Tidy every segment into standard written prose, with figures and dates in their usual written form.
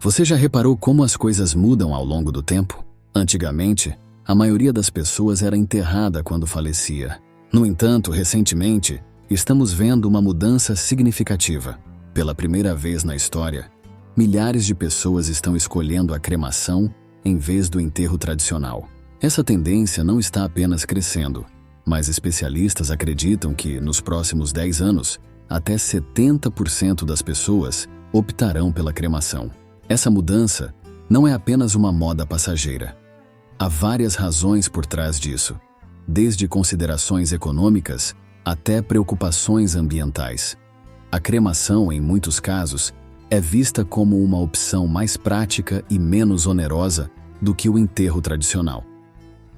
Você já reparou como as coisas mudam ao longo do tempo? Antigamente, a maioria das pessoas era enterrada quando falecia. No entanto, recentemente, estamos vendo uma mudança significativa. Pela primeira vez na história, milhares de pessoas estão escolhendo a cremação em vez do enterro tradicional. Essa tendência não está apenas crescendo, mas especialistas acreditam que, nos próximos 10 anos, até 70% das pessoas optarão pela cremação. Essa mudança não é apenas uma moda passageira. Há várias razões por trás disso, desde considerações econômicas até preocupações ambientais. A cremação, em muitos casos, é vista como uma opção mais prática e menos onerosa do que o enterro tradicional.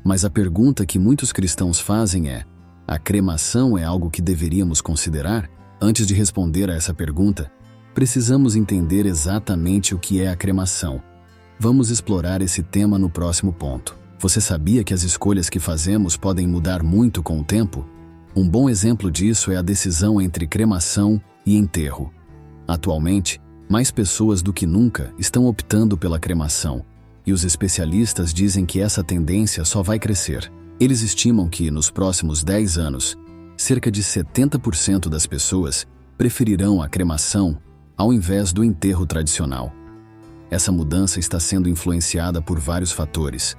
Mas a pergunta que muitos cristãos fazem é: a cremação é algo que deveríamos considerar? Antes de responder a essa pergunta, precisamos entender exatamente o que é a cremação. Vamos explorar esse tema no próximo ponto. Você sabia que as escolhas que fazemos podem mudar muito com o tempo? Um bom exemplo disso é a decisão entre cremação e enterro. Atualmente, mais pessoas do que nunca estão optando pela cremação, e os especialistas dizem que essa tendência só vai crescer. Eles estimam que, nos próximos 10 anos, cerca de 70% das pessoas preferirão a cremação ao invés do enterro tradicional. Essa mudança está sendo influenciada por vários fatores,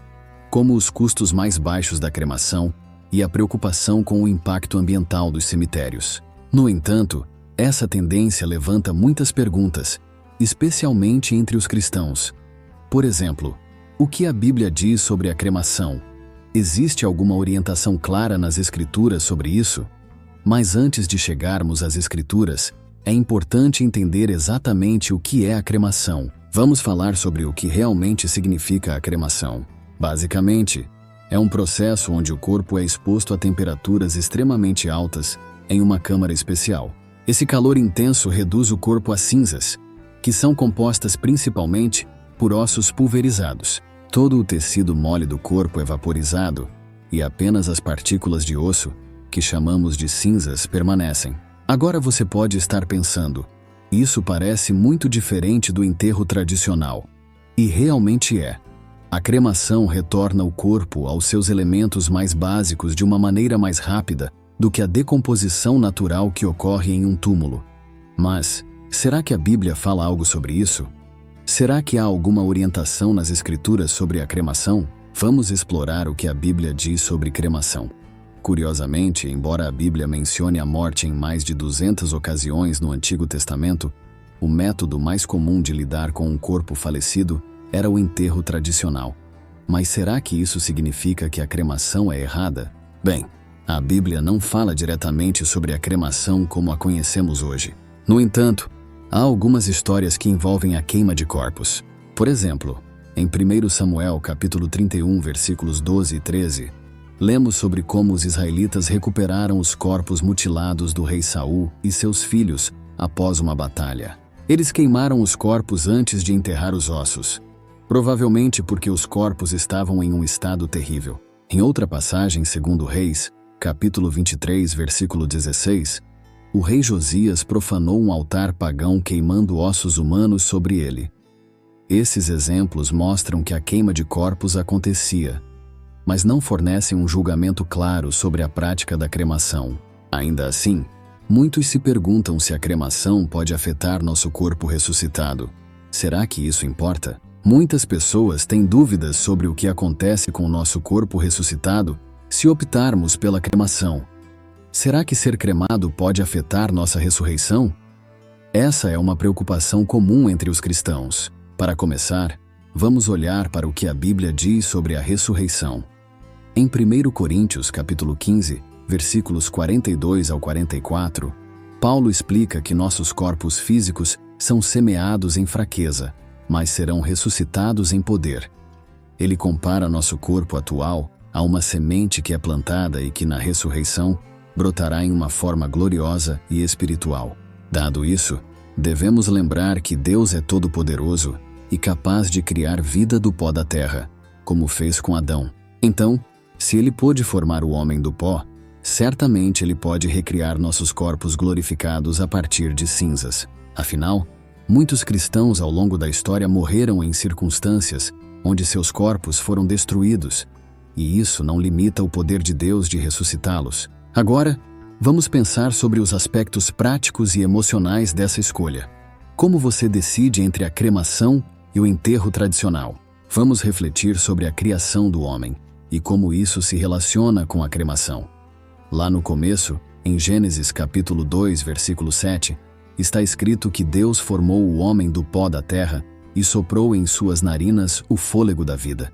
como os custos mais baixos da cremação e a preocupação com o impacto ambiental dos cemitérios. No entanto, essa tendência levanta muitas perguntas, especialmente entre os cristãos. Por exemplo, o que a Bíblia diz sobre a cremação? Existe alguma orientação clara nas Escrituras sobre isso? Mas antes de chegarmos às Escrituras, é importante entender exatamente o que é a cremação. Vamos falar sobre o que realmente significa a cremação. Basicamente, é um processo onde o corpo é exposto a temperaturas extremamente altas em uma câmara especial. Esse calor intenso reduz o corpo a cinzas, que são compostas principalmente por ossos pulverizados. Todo o tecido mole do corpo é vaporizado e apenas as partículas de osso, que chamamos de cinzas, permanecem. Agora você pode estar pensando: isso parece muito diferente do enterro tradicional. E realmente é. A cremação retorna o corpo aos seus elementos mais básicos de uma maneira mais rápida do que a decomposição natural que ocorre em um túmulo. Mas, será que a Bíblia fala algo sobre isso? Será que há alguma orientação nas Escrituras sobre a cremação? Vamos explorar o que a Bíblia diz sobre cremação. Curiosamente, embora a Bíblia mencione a morte em mais de 200 ocasiões no Antigo Testamento, o método mais comum de lidar com um corpo falecido era o enterro tradicional. Mas será que isso significa que a cremação é errada? Bem, a Bíblia não fala diretamente sobre a cremação como a conhecemos hoje. No entanto, há algumas histórias que envolvem a queima de corpos. Por exemplo, em 1 Samuel capítulo 31, versículos 12 e 13, lemos sobre como os israelitas recuperaram os corpos mutilados do rei Saul e seus filhos após uma batalha. Eles queimaram os corpos antes de enterrar os ossos, provavelmente porque os corpos estavam em um estado terrível. Em outra passagem, segundo Reis, capítulo 23, versículo 16, o rei Josias profanou um altar pagão queimando ossos humanos sobre ele. Esses exemplos mostram que a queima de corpos acontecia, mas não fornecem um julgamento claro sobre a prática da cremação. Ainda assim, muitos se perguntam se a cremação pode afetar nosso corpo ressuscitado. Será que isso importa? Muitas pessoas têm dúvidas sobre o que acontece com o nosso corpo ressuscitado se optarmos pela cremação. Será que ser cremado pode afetar nossa ressurreição? Essa é uma preocupação comum entre os cristãos. Para começar, vamos olhar para o que a Bíblia diz sobre a ressurreição. Em 1 Coríntios capítulo 15, versículos 42 ao 44, Paulo explica que nossos corpos físicos são semeados em fraqueza, mas serão ressuscitados em poder. Ele compara nosso corpo atual a uma semente que é plantada e que, na ressurreição, brotará em uma forma gloriosa e espiritual. Dado isso, devemos lembrar que Deus é todo-poderoso e capaz de criar vida do pó da terra, como fez com Adão. Então, se Ele pôde formar o homem do pó, certamente Ele pode recriar nossos corpos glorificados a partir de cinzas. Afinal, Muitos cristãos ao longo da história morreram em circunstâncias onde seus corpos foram destruídos, e isso não limita o poder de Deus de ressuscitá-los. Agora, vamos pensar sobre os aspectos práticos e emocionais dessa escolha. Como você decide entre a cremação e o enterro tradicional? Vamos refletir sobre a criação do homem e como isso se relaciona com a cremação. Lá no começo, em Gênesis capítulo 2, versículo 7, está escrito que Deus formou o homem do pó da terra e soprou em suas narinas o fôlego da vida.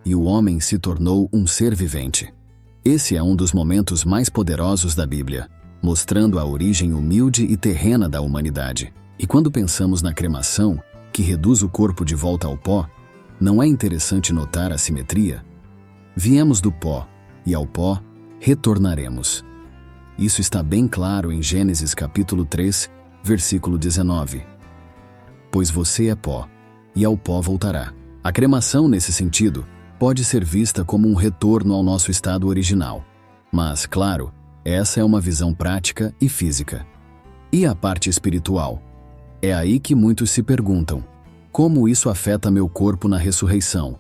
E o homem se tornou um ser vivente. Esse é um dos momentos mais poderosos da Bíblia, mostrando a origem humilde e terrena da humanidade. E quando pensamos na cremação, que reduz o corpo de volta ao pó, não é interessante notar a simetria? Viemos do pó, e ao pó retornaremos. Isso está bem claro em Gênesis capítulo 3, versículo 19. Pois você é pó, e ao pó voltará. A cremação, nesse sentido, pode ser vista como um retorno ao nosso estado original. Mas, claro, essa é uma visão prática e física. E a parte espiritual? É aí que muitos se perguntam: como isso afeta meu corpo na ressurreição?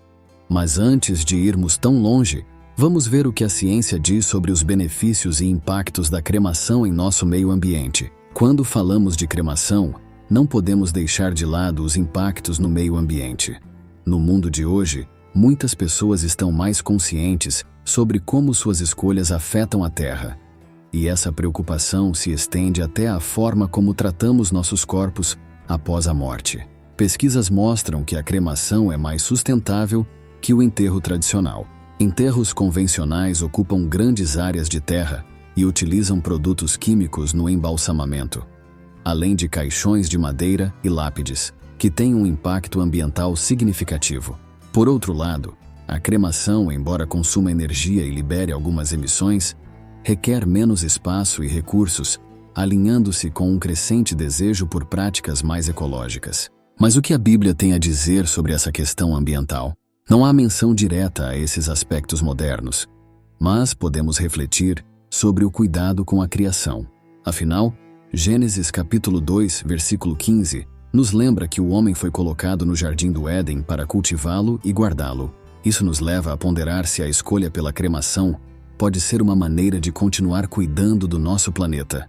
Mas antes de irmos tão longe, vamos ver o que a ciência diz sobre os benefícios e impactos da cremação em nosso meio ambiente. Quando falamos de cremação, não podemos deixar de lado os impactos no meio ambiente. No mundo de hoje, muitas pessoas estão mais conscientes sobre como suas escolhas afetam a Terra. E essa preocupação se estende até à forma como tratamos nossos corpos após a morte. Pesquisas mostram que a cremação é mais sustentável que o enterro tradicional. Enterros convencionais ocupam grandes áreas de terra e utilizam produtos químicos no embalsamamento, além de caixões de madeira e lápides, que têm um impacto ambiental significativo. Por outro lado, a cremação, embora consuma energia e libere algumas emissões, requer menos espaço e recursos, alinhando-se com um crescente desejo por práticas mais ecológicas. Mas o que a Bíblia tem a dizer sobre essa questão ambiental? Não há menção direta a esses aspectos modernos, mas podemos refletir sobre o cuidado com a criação. Afinal, Gênesis capítulo 2, versículo 15, nos lembra que o homem foi colocado no jardim do Éden para cultivá-lo e guardá-lo. Isso nos leva a ponderar se a escolha pela cremação pode ser uma maneira de continuar cuidando do nosso planeta,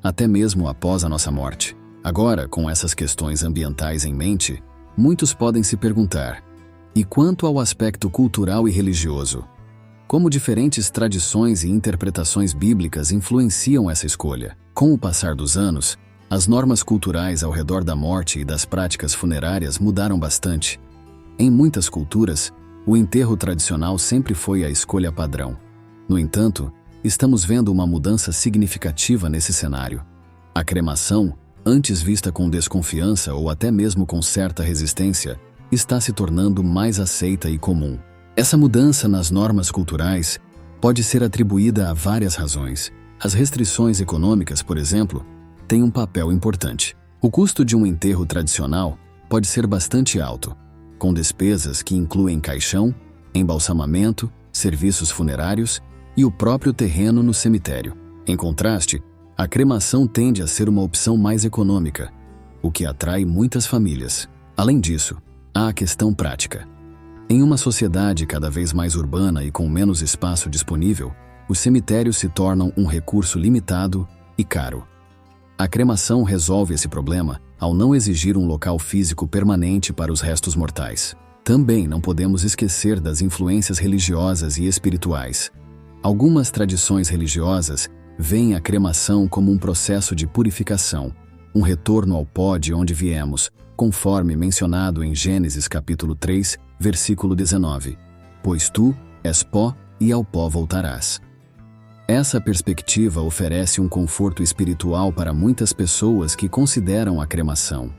até mesmo após a nossa morte. Agora, com essas questões ambientais em mente, muitos podem se perguntar: e quanto ao aspecto cultural e religioso? Como diferentes tradições e interpretações bíblicas influenciam essa escolha? Com o passar dos anos, as normas culturais ao redor da morte e das práticas funerárias mudaram bastante. Em muitas culturas, o enterro tradicional sempre foi a escolha padrão. No entanto, estamos vendo uma mudança significativa nesse cenário. A cremação, antes vista com desconfiança ou até mesmo com certa resistência, está se tornando mais aceita e comum. Essa mudança nas normas culturais pode ser atribuída a várias razões. As restrições econômicas, por exemplo, têm um papel importante. O custo de um enterro tradicional pode ser bastante alto, com despesas que incluem caixão, embalsamamento, serviços funerários e o próprio terreno no cemitério. Em contraste, a cremação tende a ser uma opção mais econômica, o que atrai muitas famílias. Além disso, há a questão prática. Em uma sociedade cada vez mais urbana e com menos espaço disponível, os cemitérios se tornam um recurso limitado e caro. A cremação resolve esse problema ao não exigir um local físico permanente para os restos mortais. Também não podemos esquecer das influências religiosas e espirituais. Algumas tradições religiosas veem a cremação como um processo de purificação, um retorno ao pó de onde viemos, conforme mencionado em Gênesis capítulo 3, versículo 19. Pois tu és pó e ao pó voltarás. Essa perspectiva oferece um conforto espiritual para muitas pessoas que consideram a cremação.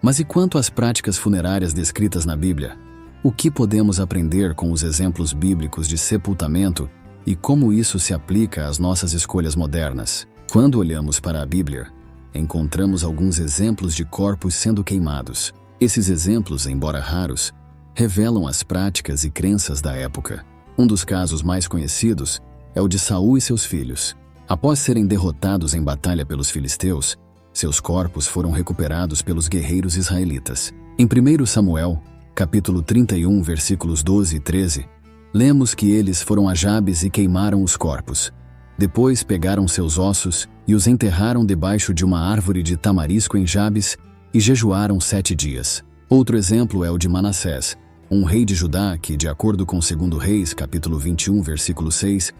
Mas e quanto às práticas funerárias descritas na Bíblia? O que podemos aprender com os exemplos bíblicos de sepultamento e como isso se aplica às nossas escolhas modernas? Quando olhamos para a Bíblia, encontramos alguns exemplos de corpos sendo queimados. Esses exemplos, embora raros, revelam as práticas e crenças da época. Um dos casos mais conhecidos é o de Saul e seus filhos. Após serem derrotados em batalha pelos filisteus, Seus corpos foram recuperados pelos guerreiros israelitas. Em 1 Samuel, capítulo 31, versículos 12 e 13, lemos que eles foram a Jabes e queimaram os corpos. Depois pegaram seus ossos e os enterraram debaixo de uma árvore de tamarisco em Jabes e jejuaram 7 dias. Outro exemplo é o de Manassés, um rei de Judá que, de acordo com 2 Reis, capítulo 21, versículo 6,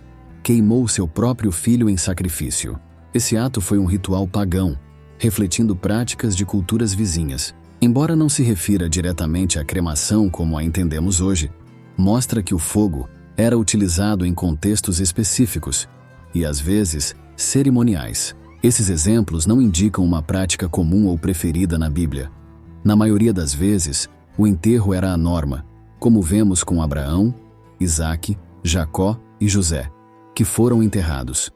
queimou seu próprio filho em sacrifício. Esse ato foi um ritual pagão, refletindo práticas de culturas vizinhas. Embora não se refira diretamente à cremação como a entendemos hoje, mostra que o fogo era utilizado em contextos específicos e, às vezes, cerimoniais. Esses exemplos não indicam uma prática comum ou preferida na Bíblia. Na maioria das vezes, o enterro era a norma, como vemos com Abraão, Isaque, Jacó e José, que foram enterrados.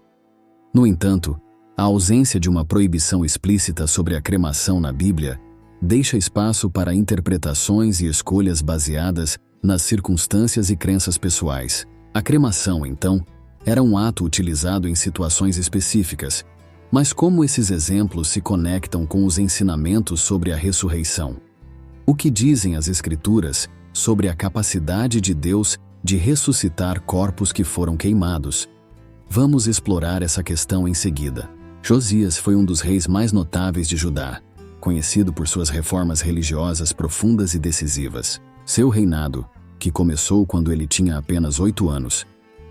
No entanto, a ausência de uma proibição explícita sobre a cremação na Bíblia deixa espaço para interpretações e escolhas baseadas nas circunstâncias e crenças pessoais. A cremação, então, era um ato utilizado em situações específicas, mas como esses exemplos se conectam com os ensinamentos sobre a ressurreição? O que dizem as Escrituras sobre a capacidade de Deus de ressuscitar corpos que foram queimados? Vamos explorar essa questão em seguida. Josias foi um dos reis mais notáveis de Judá, conhecido por suas reformas religiosas profundas e decisivas. Seu reinado, que começou quando ele tinha apenas 8 anos,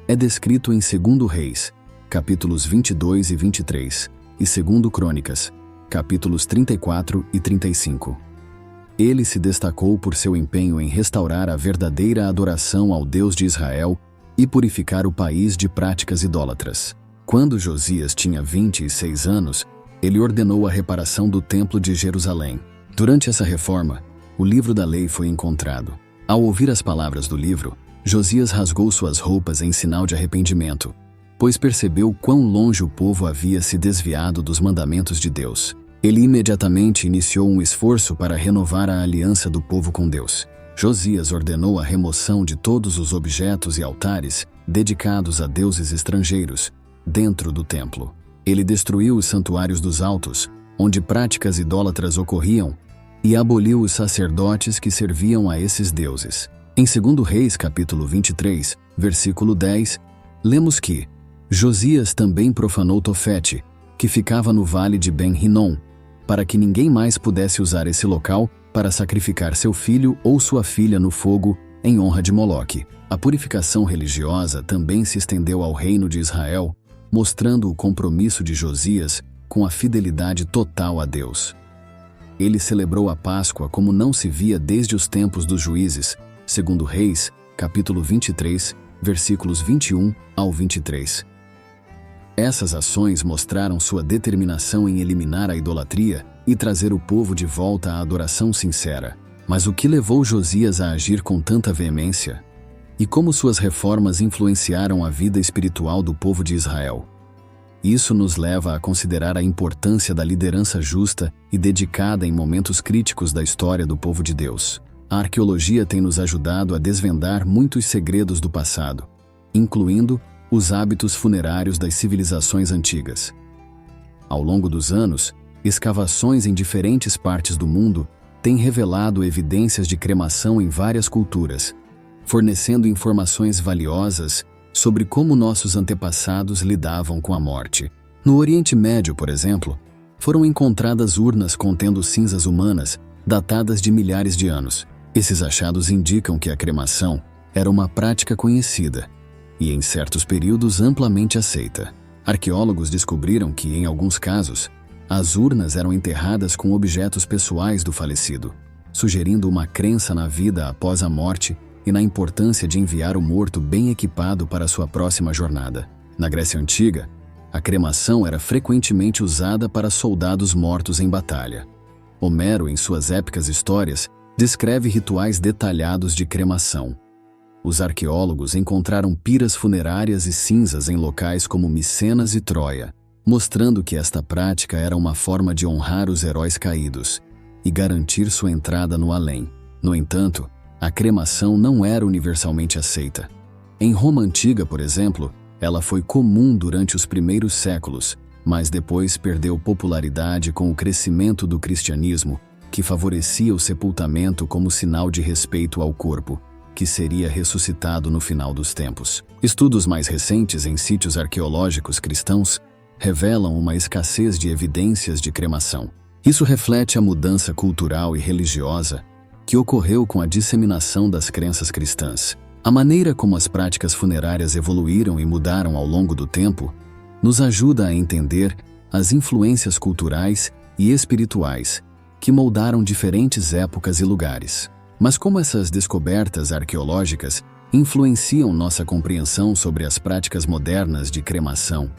é descrito em 2 Reis, capítulos 22 e 23, e 2 Crônicas, capítulos 34 e 35. Ele se destacou por seu empenho em restaurar a verdadeira adoração ao Deus de Israel e purificar o país de práticas idólatras. Quando Josias tinha 26 anos, ele ordenou a reparação do Templo de Jerusalém. Durante essa reforma, o livro da lei foi encontrado. Ao ouvir as palavras do livro, Josias rasgou suas roupas em sinal de arrependimento, pois percebeu quão longe o povo havia se desviado dos mandamentos de Deus. Ele imediatamente iniciou um esforço para renovar a aliança do povo com Deus. Josias ordenou a remoção de todos os objetos e altares dedicados a deuses estrangeiros dentro do templo. Ele destruiu os santuários dos altos, onde práticas idólatras ocorriam, e aboliu os sacerdotes que serviam a esses deuses. Em 2 Reis, capítulo 23, versículo 10, lemos que Josias também profanou Tofete, que ficava no vale de Ben-Rinom, para que ninguém mais pudesse usar esse local para sacrificar seu filho ou sua filha no fogo em honra de Moloque. A purificação religiosa também se estendeu ao reino de Israel, mostrando o compromisso de Josias com a fidelidade total a Deus. Ele celebrou a Páscoa como não se via desde os tempos dos juízes, 2 Reis, capítulo 23, versículos 21 ao 23. Essas ações mostraram sua determinação em eliminar a idolatria e trazer o povo de volta à adoração sincera. Mas o que levou Josias a agir com tanta veemência? E como suas reformas influenciaram a vida espiritual do povo de Israel? Isso nos leva a considerar a importância da liderança justa e dedicada em momentos críticos da história do povo de Deus. A arqueologia tem nos ajudado a desvendar muitos segredos do passado, incluindo os hábitos funerários das civilizações antigas. Ao longo dos anos, escavações em diferentes partes do mundo têm revelado evidências de cremação em várias culturas, fornecendo informações valiosas sobre como nossos antepassados lidavam com a morte. No Oriente Médio, por exemplo, foram encontradas urnas contendo cinzas humanas datadas de milhares de anos. Esses achados indicam que a cremação era uma prática conhecida e, em certos períodos, amplamente aceita. Arqueólogos descobriram que, em alguns casos, as urnas eram enterradas com objetos pessoais do falecido, sugerindo uma crença na vida após a morte e na importância de enviar o morto bem equipado para sua próxima jornada. Na Grécia Antiga, a cremação era frequentemente usada para soldados mortos em batalha. Homero, em suas épicas histórias, descreve rituais detalhados de cremação. Os arqueólogos encontraram piras funerárias e cinzas em locais como Micenas e Troia, mostrando que esta prática era uma forma de honrar os heróis caídos e garantir sua entrada no além. No entanto, a cremação não era universalmente aceita. Em Roma Antiga, por exemplo, ela foi comum durante os primeiros séculos, mas depois perdeu popularidade com o crescimento do cristianismo, que favorecia o sepultamento como sinal de respeito ao corpo, que seria ressuscitado no final dos tempos. Estudos mais recentes em sítios arqueológicos cristãos revelam uma escassez de evidências de cremação. Isso reflete a mudança cultural e religiosa que ocorreu com a disseminação das crenças cristãs. A maneira como as práticas funerárias evoluíram e mudaram ao longo do tempo nos ajuda a entender as influências culturais e espirituais que moldaram diferentes épocas e lugares. Mas como essas descobertas arqueológicas influenciam nossa compreensão sobre as práticas modernas de cremação?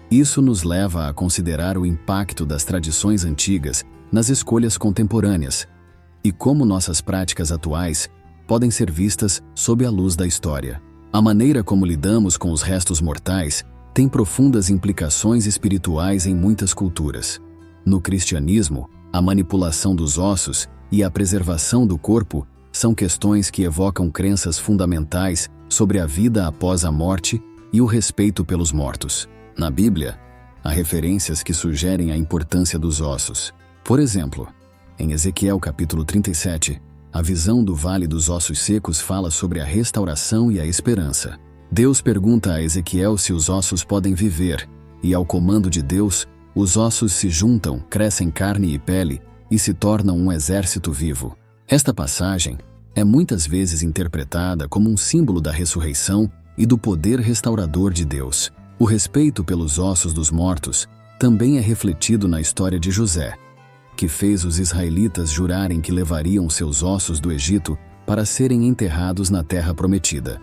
Isso nos leva a considerar o impacto das tradições antigas nas escolhas contemporâneas e como nossas práticas atuais podem ser vistas sob a luz da história. A maneira como lidamos com os restos mortais tem profundas implicações espirituais em muitas culturas. No cristianismo, a manipulação dos ossos e a preservação do corpo são questões que evocam crenças fundamentais sobre a vida após a morte e o respeito pelos mortos. Na Bíblia, há referências que sugerem a importância dos ossos. Por exemplo, em Ezequiel capítulo 37, a visão do Vale dos Ossos Secos fala sobre a restauração e a esperança. Deus pergunta a Ezequiel se os ossos podem viver, e ao comando de Deus, os ossos se juntam, crescem carne e pele e se tornam um exército vivo. Esta passagem é muitas vezes interpretada como um símbolo da ressurreição e do poder restaurador de Deus. O respeito pelos ossos dos mortos também é refletido na história de José, que fez os israelitas jurarem que levariam seus ossos do Egito para serem enterrados na terra prometida.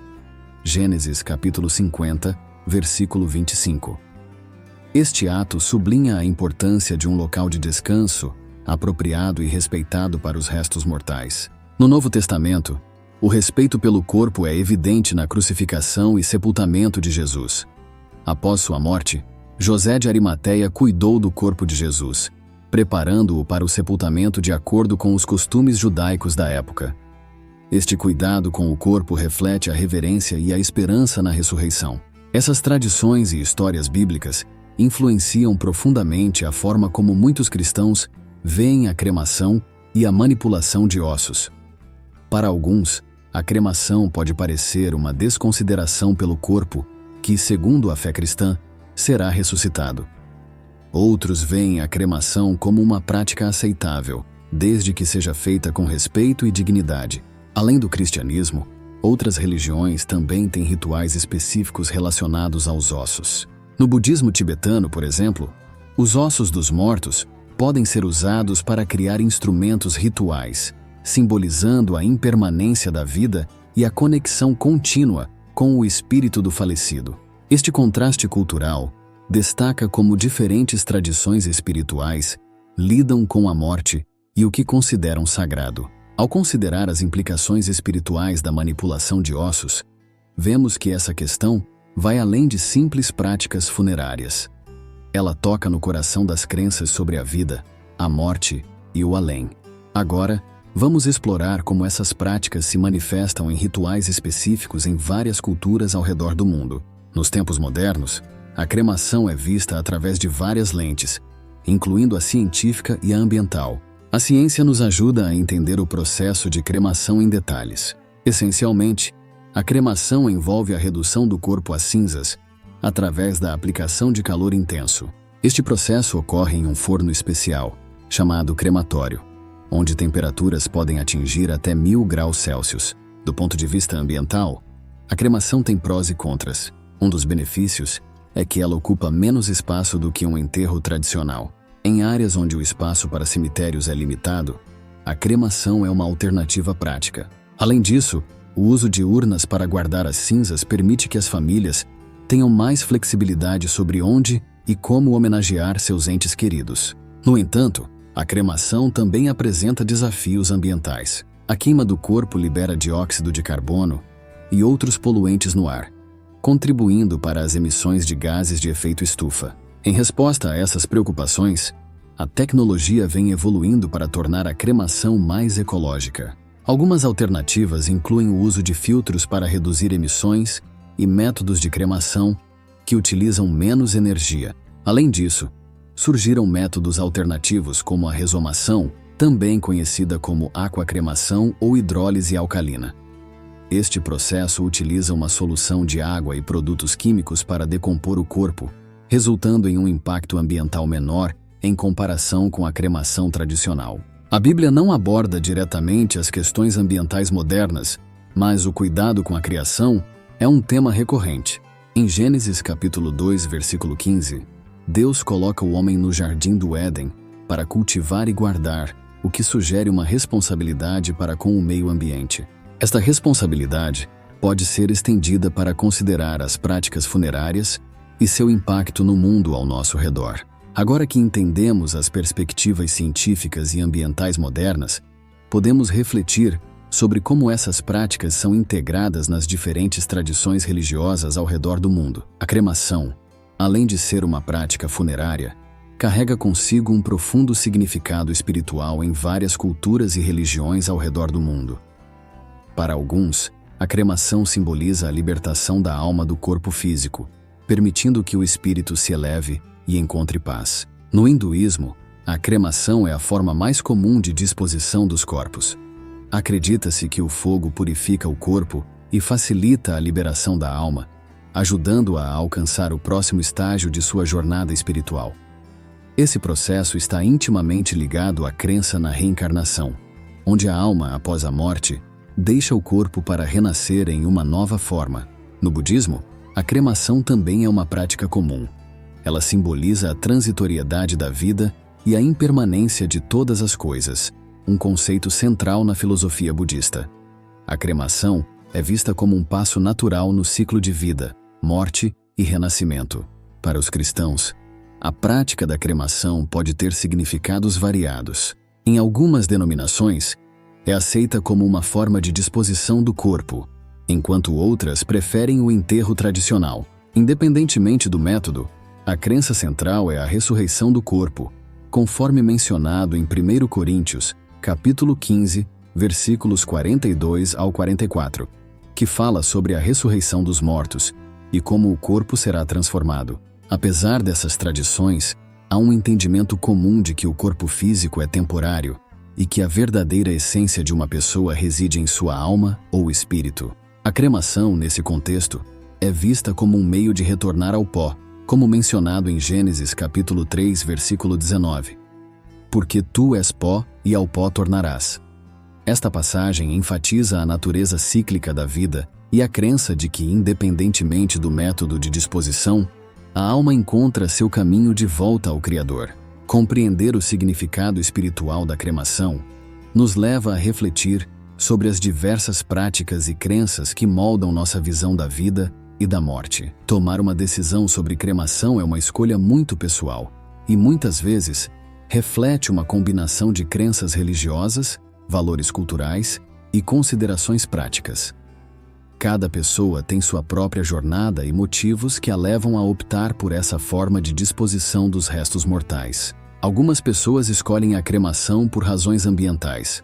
Gênesis capítulo 50, versículo 25. Este ato sublinha a importância de um local de descanso apropriado e respeitado para os restos mortais. No Novo Testamento, o respeito pelo corpo é evidente na crucificação e sepultamento de Jesus. Após sua morte, José de Arimateia cuidou do corpo de Jesus, preparando-o para o sepultamento de acordo com os costumes judaicos da época. Este cuidado com o corpo reflete a reverência e a esperança na ressurreição. Essas tradições e histórias bíblicas influenciam profundamente a forma como muitos cristãos veem a cremação e a manipulação de ossos. Para alguns, a cremação pode parecer uma desconsideração pelo corpo que, segundo a fé cristã, será ressuscitado. Outros veem a cremação como uma prática aceitável, desde que seja feita com respeito e dignidade. Além do cristianismo, outras religiões também têm rituais específicos relacionados aos ossos. No budismo tibetano, por exemplo, os ossos dos mortos podem ser usados para criar instrumentos rituais, simbolizando a impermanência da vida e a conexão contínua com o espírito do falecido. Este contraste cultural destaca como diferentes tradições espirituais lidam com a morte e o que consideram sagrado. Ao considerar as implicações espirituais da manipulação de ossos, vemos que essa questão vai além de simples práticas funerárias. Ela toca no coração das crenças sobre a vida, a morte e o além. Agora, vamos explorar como essas práticas se manifestam em rituais específicos em várias culturas ao redor do mundo. Nos tempos modernos, a cremação é vista através de várias lentes, incluindo a científica e a ambiental. A ciência nos ajuda a entender o processo de cremação em detalhes. Essencialmente, a cremação envolve a redução do corpo a cinzas através da aplicação de calor intenso. Este processo ocorre em um forno especial, chamado crematório, onde temperaturas podem atingir até 1000 graus Celsius. Do ponto de vista ambiental, a cremação tem prós e contras. Um dos benefícios é que ela ocupa menos espaço do que um enterro tradicional. Em áreas onde o espaço para cemitérios é limitado, a cremação é uma alternativa prática. Além disso, o uso de urnas para guardar as cinzas permite que as famílias tenham mais flexibilidade sobre onde e como homenagear seus entes queridos. No entanto, a cremação também apresenta desafios ambientais. A queima do corpo libera dióxido de carbono e outros poluentes no ar, contribuindo para as emissões de gases de efeito estufa. Em resposta a essas preocupações, a tecnologia vem evoluindo para tornar a cremação mais ecológica. Algumas alternativas incluem o uso de filtros para reduzir emissões e métodos de cremação que utilizam menos energia, Além disso, surgiram métodos alternativos como a resomação, também conhecida como aquacremação ou hidrólise alcalina. Este processo utiliza uma solução de água e produtos químicos para decompor o corpo, resultando em um impacto ambiental menor em comparação com a cremação tradicional. A Bíblia não aborda diretamente as questões ambientais modernas, mas o cuidado com a criação é um tema recorrente. Em Gênesis capítulo 2, versículo 15, Deus coloca o homem no jardim do Éden para cultivar e guardar, o que sugere uma responsabilidade para com o meio ambiente. Esta responsabilidade pode ser estendida para considerar as práticas funerárias e seu impacto no mundo ao nosso redor. Agora que entendemos as perspectivas científicas e ambientais modernas, podemos refletir sobre como essas práticas são integradas nas diferentes tradições religiosas ao redor do mundo. A cremação, além de ser uma prática funerária, carrega consigo um profundo significado espiritual em várias culturas e religiões ao redor do mundo. Para alguns, a cremação simboliza a libertação da alma do corpo físico, permitindo que o espírito se eleve e encontre paz. No hinduísmo, a cremação é a forma mais comum de disposição dos corpos. Acredita-se que o fogo purifica o corpo e facilita a liberação da alma, ajudando-a a alcançar o próximo estágio de sua jornada espiritual. Esse processo está intimamente ligado à crença na reencarnação, onde a alma, após a morte, deixa o corpo para renascer em uma nova forma. No budismo, a cremação também é uma prática comum. Ela simboliza a transitoriedade da vida e a impermanência de todas as coisas, um conceito central na filosofia budista. A cremação é vista como um passo natural no ciclo de vida, morte e renascimento. Para os cristãos, a prática da cremação pode ter significados variados. Em algumas denominações, é aceita como uma forma de disposição do corpo, enquanto outras preferem o enterro tradicional. Independentemente do método, a crença central é a ressurreição do corpo, conforme mencionado em 1 Coríntios, capítulo 15, versículos 42 ao 44, que fala sobre a ressurreição dos mortos e como o corpo será transformado. Apesar dessas tradições, há um entendimento comum de que o corpo físico é temporário e que a verdadeira essência de uma pessoa reside em sua alma ou espírito. A cremação, nesse contexto, é vista como um meio de retornar ao pó, como mencionado em Gênesis capítulo 3, versículo 19. Porque tu és pó e ao pó tornarás. Esta passagem enfatiza a natureza cíclica da vida e a crença de que, independentemente do método de disposição, a alma encontra seu caminho de volta ao Criador. Compreender o significado espiritual da cremação nos leva a refletir sobre as diversas práticas e crenças que moldam nossa visão da vida e da morte. Tomar uma decisão sobre cremação é uma escolha muito pessoal e, muitas vezes, reflete uma combinação de crenças religiosas, valores culturais e considerações práticas. Cada pessoa tem sua própria jornada e motivos que a levam a optar por essa forma de disposição dos restos mortais. Algumas pessoas escolhem a cremação por razões ambientais.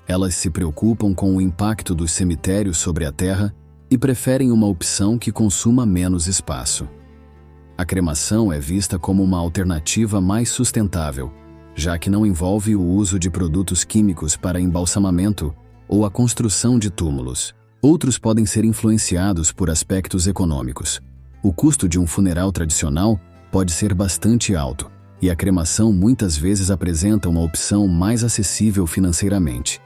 Elas se preocupam com o impacto dos cemitérios sobre a terra e preferem uma opção que consuma menos espaço. A cremação é vista como uma alternativa mais sustentável, já que não envolve o uso de produtos químicos para embalsamamento ou a construção de túmulos. Outros podem ser influenciados por aspectos econômicos. O custo de um funeral tradicional pode ser bastante alto, e a cremação muitas vezes apresenta uma opção mais acessível financeiramente.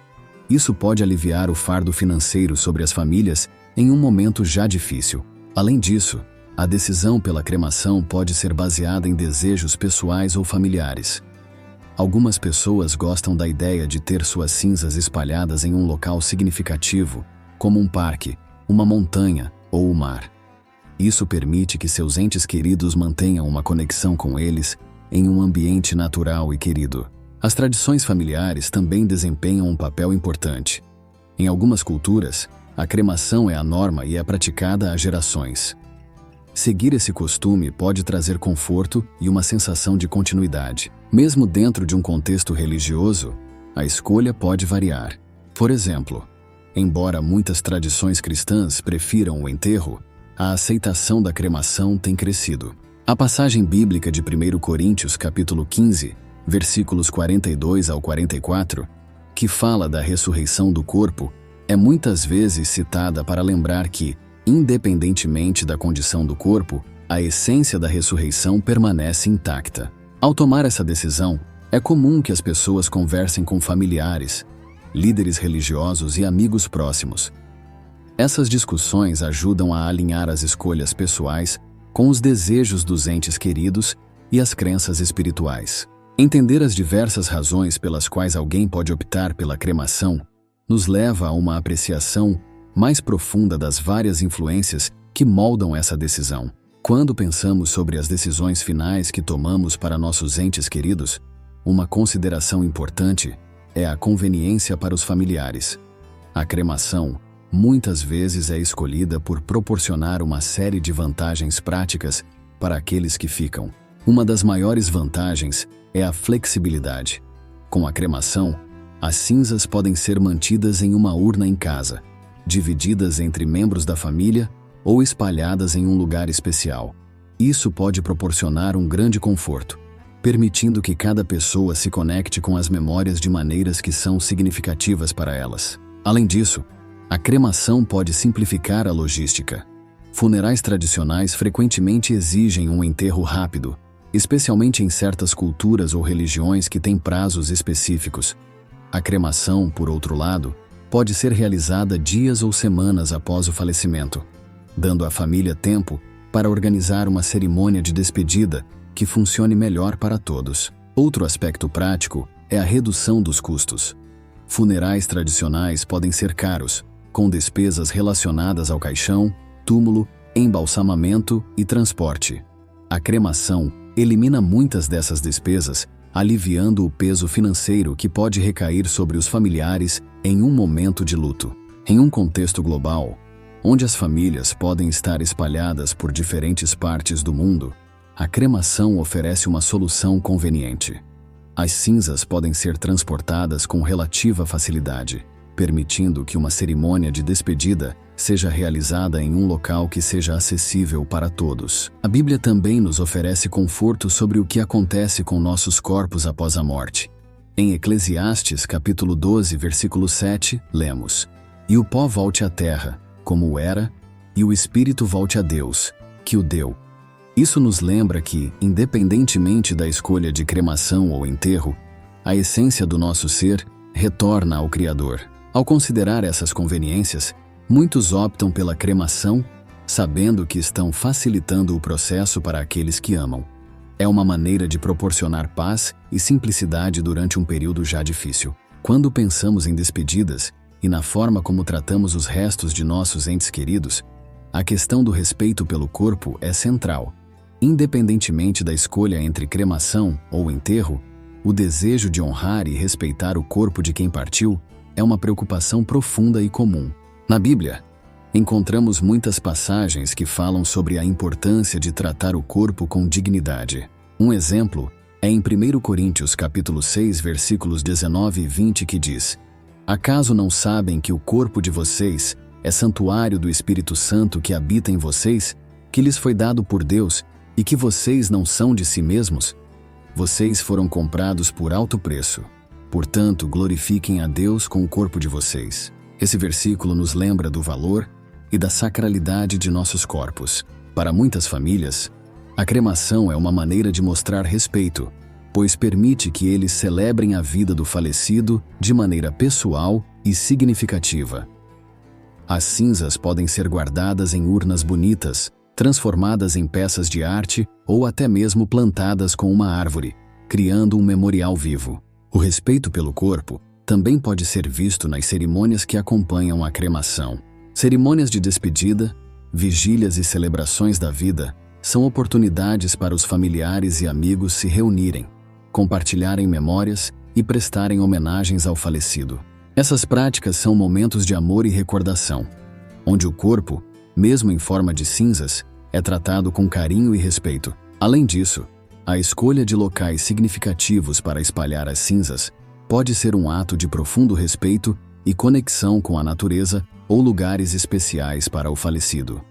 Isso pode aliviar o fardo financeiro sobre as famílias em um momento já difícil. Além disso, a decisão pela cremação pode ser baseada em desejos pessoais ou familiares. Algumas pessoas gostam da ideia de ter suas cinzas espalhadas em um local significativo, como um parque, uma montanha ou o mar. Isso permite que seus entes queridos mantenham uma conexão com eles em um ambiente natural e querido. As tradições familiares também desempenham um papel importante. Em algumas culturas, a cremação é a norma e é praticada há gerações. Seguir esse costume pode trazer conforto e uma sensação de continuidade. Mesmo dentro de um contexto religioso, a escolha pode variar. Por exemplo, embora muitas tradições cristãs prefiram o enterro, a aceitação da cremação tem crescido. A passagem bíblica de 1 Coríntios capítulo 15, versículos 42 ao 44, que fala da ressurreição do corpo, é muitas vezes citada para lembrar que, independentemente da condição do corpo, a essência da ressurreição permanece intacta. Ao tomar essa decisão, é comum que as pessoas conversem com familiares, líderes religiosos e amigos próximos. Essas discussões ajudam a alinhar as escolhas pessoais com os desejos dos entes queridos e as crenças espirituais. Entender as diversas razões pelas quais alguém pode optar pela cremação nos leva a uma apreciação mais profunda das várias influências que moldam essa decisão. Quando pensamos sobre as decisões finais que tomamos para nossos entes queridos, uma consideração importante é a conveniência para os familiares. A cremação muitas vezes é escolhida por proporcionar uma série de vantagens práticas para aqueles que ficam. Uma das maiores vantagens é a flexibilidade. Com a cremação, as cinzas podem ser mantidas em uma urna em casa, divididas entre membros da família ou espalhadas em um lugar especial. Isso pode proporcionar um grande conforto, permitindo que cada pessoa se conecte com as memórias de maneiras que são significativas para elas. Além disso, a cremação pode simplificar a logística. Funerais tradicionais frequentemente exigem um enterro rápido, especialmente em certas culturas ou religiões que têm prazos específicos. A cremação, por outro lado, pode ser realizada dias ou semanas após o falecimento, dando à família tempo para organizar uma cerimônia de despedida que funcione melhor para todos. Outro aspecto prático é a redução dos custos. Funerais tradicionais podem ser caros, com despesas relacionadas ao caixão, túmulo, embalsamamento e transporte. A cremação elimina muitas dessas despesas, aliviando o peso financeiro que pode recair sobre os familiares em um momento de luto. Em um contexto global, onde as famílias podem estar espalhadas por diferentes partes do mundo, a cremação oferece uma solução conveniente. As cinzas podem ser transportadas com relativa facilidade, permitindo que uma cerimônia de despedida seja realizada em um local que seja acessível para todos. A Bíblia também nos oferece conforto sobre o que acontece com nossos corpos após a morte. Em Eclesiastes, capítulo 12, versículo 7, lemos: "E o pó volte à terra, como era, e o espírito volte a Deus, que o deu." Isso nos lembra que, independentemente da escolha de cremação ou enterro, a essência do nosso ser retorna ao Criador. Ao considerar essas conveniências, muitos optam pela cremação, sabendo que estão facilitando o processo para aqueles que amam. É uma maneira de proporcionar paz e simplicidade durante um período já difícil. Quando pensamos em despedidas e na forma como tratamos os restos de nossos entes queridos, a questão do respeito pelo corpo é central. Independentemente da escolha entre cremação ou enterro, o desejo de honrar e respeitar o corpo de quem partiu é uma preocupação profunda e comum. Na Bíblia, encontramos muitas passagens que falam sobre a importância de tratar o corpo com dignidade. Um exemplo é em 1 Coríntios capítulo 6, versículos 19 e 20, que diz: "Acaso não sabem que o corpo de vocês é santuário do Espírito Santo que habita em vocês, que lhes foi dado por Deus, e que vocês não são de si mesmos? Vocês foram comprados por alto preço. Portanto, glorifiquem a Deus com o corpo de vocês." Esse versículo nos lembra do valor e da sacralidade de nossos corpos. Para muitas famílias, a cremação é uma maneira de mostrar respeito, pois permite que eles celebrem a vida do falecido de maneira pessoal e significativa. As cinzas podem ser guardadas em urnas bonitas, transformadas em peças de arte ou até mesmo plantadas com uma árvore, criando um memorial vivo. O respeito pelo corpo também pode ser visto nas cerimônias que acompanham a cremação. Cerimônias de despedida, vigílias e celebrações da vida são oportunidades para os familiares e amigos se reunirem, compartilharem memórias e prestarem homenagens ao falecido. Essas práticas são momentos de amor e recordação, onde o corpo, mesmo em forma de cinzas, é tratado com carinho e respeito. Além disso, a escolha de locais significativos para espalhar as cinzas pode ser um ato de profundo respeito e conexão com a natureza ou lugares especiais para o falecido.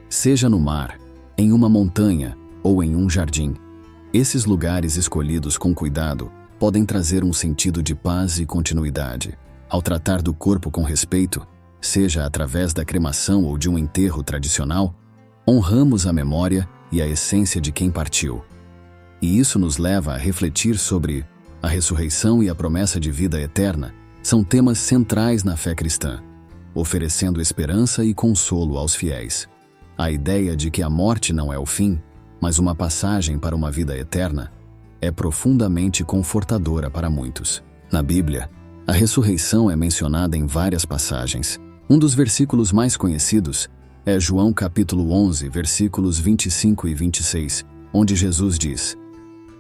Seja no mar, em uma montanha ou em um jardim. Esses lugares escolhidos com cuidado podem trazer um sentido de paz e continuidade. Ao tratar do corpo com respeito, seja através da cremação ou de um enterro tradicional, honramos a memória e a essência de quem partiu. E isso nos leva a refletir sobre a ressurreição e a promessa de vida eterna são temas centrais na fé cristã, oferecendo esperança e consolo aos fiéis. A ideia de que a morte não é o fim, mas uma passagem para uma vida eterna, é profundamente confortadora para muitos. Na Bíblia, a ressurreição é mencionada em várias passagens. Um dos versículos mais conhecidos é João capítulo 11, versículos 25 e 26, onde Jesus diz: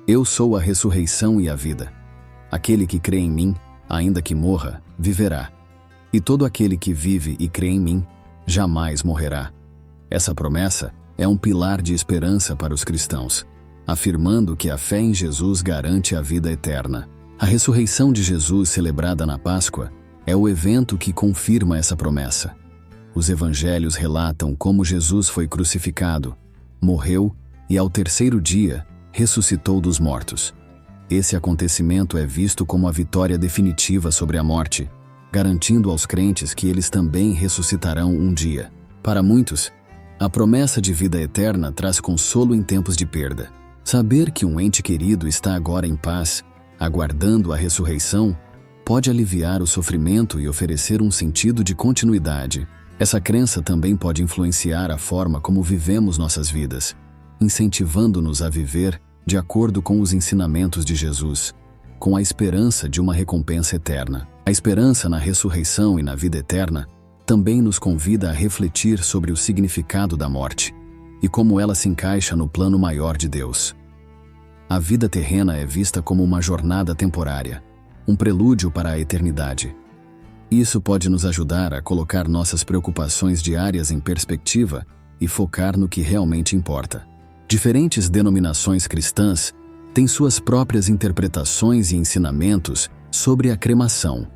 Eu sou a ressurreição e a vida. Aquele que crê em mim, ainda que morra, viverá. E todo aquele que vive e crê em mim, jamais morrerá. Essa promessa é um pilar de esperança para os cristãos, afirmando que a fé em Jesus garante a vida eterna. A ressurreição de Jesus, celebrada na Páscoa, é o evento que confirma essa promessa. Os evangelhos relatam como Jesus foi crucificado, morreu e, ao terceiro dia, ressuscitou dos mortos. Esse acontecimento é visto como a vitória definitiva sobre a morte, garantindo aos crentes que eles também ressuscitarão um dia. Para muitos, a promessa de vida eterna traz consolo em tempos de perda. Saber que um ente querido está agora em paz, aguardando a ressurreição, pode aliviar o sofrimento e oferecer um sentido de continuidade. Essa crença também pode influenciar a forma como vivemos nossas vidas, incentivando-nos a viver de acordo com os ensinamentos de Jesus, com a esperança de uma recompensa eterna. A esperança na ressurreição e na vida eterna também nos convida a refletir sobre o significado da morte e como ela se encaixa no plano maior de Deus. A vida terrena é vista como uma jornada temporária, um prelúdio para a eternidade. Isso pode nos ajudar a colocar nossas preocupações diárias em perspectiva e focar no que realmente importa. Diferentes denominações cristãs têm suas próprias interpretações e ensinamentos sobre a cremação.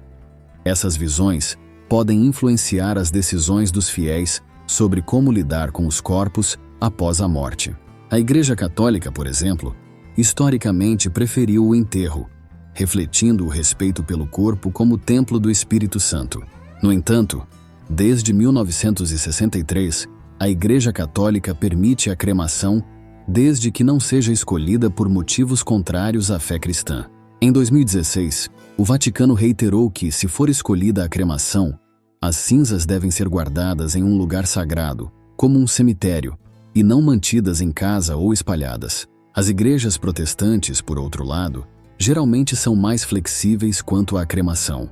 Essas visões podem influenciar as decisões dos fiéis sobre como lidar com os corpos após a morte. A Igreja Católica, por exemplo, historicamente preferiu o enterro, refletindo o respeito pelo corpo como templo do Espírito Santo. No entanto, desde 1963, a Igreja Católica permite a cremação desde que não seja escolhida por motivos contrários à fé cristã. Em 2016, o Vaticano reiterou que, se for escolhida a cremação, as cinzas devem ser guardadas em um lugar sagrado, como um cemitério, e não mantidas em casa ou espalhadas. As igrejas protestantes, por outro lado, geralmente são mais flexíveis quanto à cremação.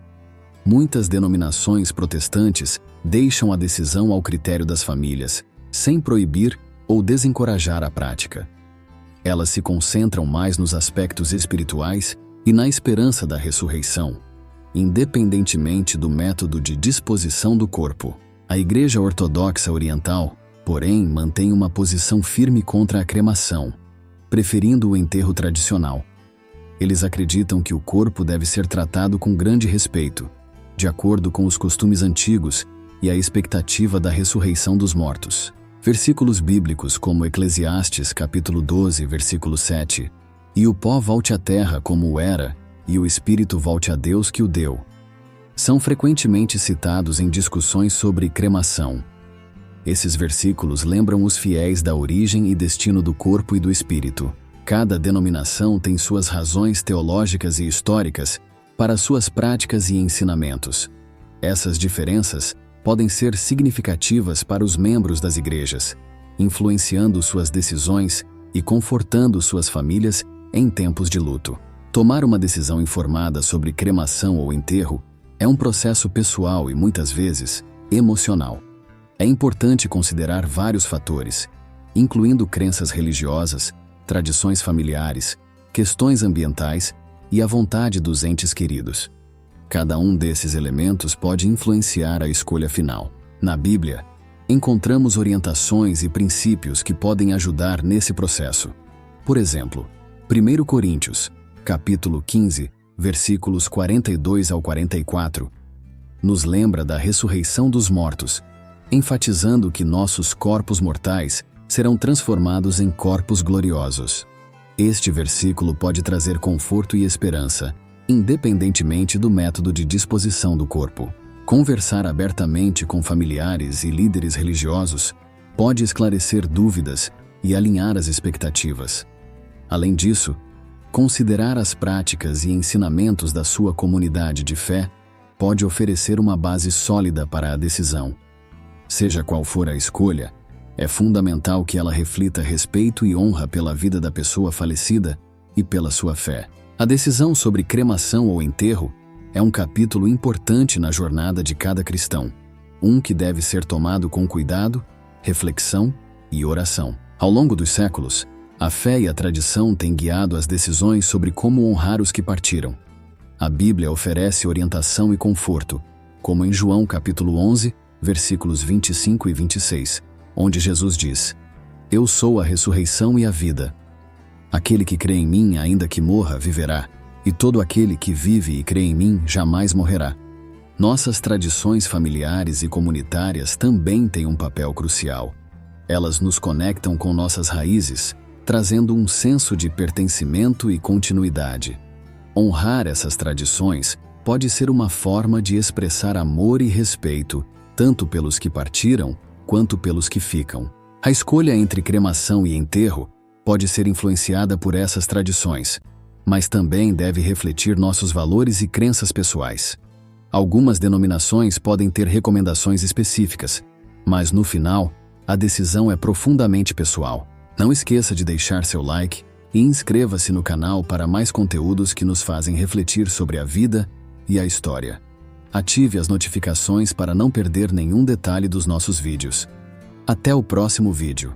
Muitas denominações protestantes deixam a decisão ao critério das famílias, sem proibir ou desencorajar a prática. Elas se concentram mais nos aspectos espirituais e na esperança da ressurreição, independentemente do método de disposição do corpo. A Igreja Ortodoxa Oriental, porém, mantém uma posição firme contra a cremação, preferindo o enterro tradicional. Eles acreditam que o corpo deve ser tratado com grande respeito, de acordo com os costumes antigos e a expectativa da ressurreição dos mortos. Versículos bíblicos como Eclesiastes capítulo 12, versículo 7, e o pó volte à terra como o era, e o espírito volte a Deus que o deu, são frequentemente citados em discussões sobre cremação. Esses versículos lembram os fiéis da origem e destino do corpo e do espírito. Cada denominação tem suas razões teológicas e históricas para suas práticas e ensinamentos. Essas diferenças podem ser significativas para os membros das igrejas, influenciando suas decisões e confortando suas famílias em tempos de luto. Tomar uma decisão informada sobre cremação ou enterro é um processo pessoal e, muitas vezes, emocional. É importante considerar vários fatores, incluindo crenças religiosas, tradições familiares, questões ambientais e a vontade dos entes queridos. Cada um desses elementos pode influenciar a escolha final. Na Bíblia, encontramos orientações e princípios que podem ajudar nesse processo. Por exemplo, 1 Coríntios, capítulo 15, versículos 42 ao 44, nos lembra da ressurreição dos mortos, enfatizando que nossos corpos mortais serão transformados em corpos gloriosos. Este versículo pode trazer conforto e esperança, independentemente do método de disposição do corpo. Conversar abertamente com familiares e líderes religiosos pode esclarecer dúvidas e alinhar as expectativas. Além disso, considerar as práticas e ensinamentos da sua comunidade de fé pode oferecer uma base sólida para a decisão. Seja qual for a escolha, é fundamental que ela reflita respeito e honra pela vida da pessoa falecida e pela sua fé. A decisão sobre cremação ou enterro é um capítulo importante na jornada de cada cristão, que deve ser tomado com cuidado, reflexão e oração. Ao longo dos séculos, a fé e a tradição têm guiado as decisões sobre como honrar os que partiram. A Bíblia oferece orientação e conforto, como em João capítulo 11, versículos 25 e 26, onde Jesus diz: Eu sou a ressurreição e a vida. Aquele que crê em mim, ainda que morra, viverá, e todo aquele que vive e crê em mim jamais morrerá. Nossas tradições familiares e comunitárias também têm um papel crucial. Elas nos conectam com nossas raízes, trazendo um senso de pertencimento e continuidade. Honrar essas tradições pode ser uma forma de expressar amor e respeito, tanto pelos que partiram quanto pelos que ficam. A escolha entre cremação e enterro pode ser influenciada por essas tradições, mas também deve refletir nossos valores e crenças pessoais. Algumas denominações podem ter recomendações específicas, mas no final, a decisão é profundamente pessoal. Não esqueça de deixar seu like e inscreva-se no canal para mais conteúdos que nos fazem refletir sobre a vida e a história. Ative as notificações para não perder nenhum detalhe dos nossos vídeos. Até o próximo vídeo.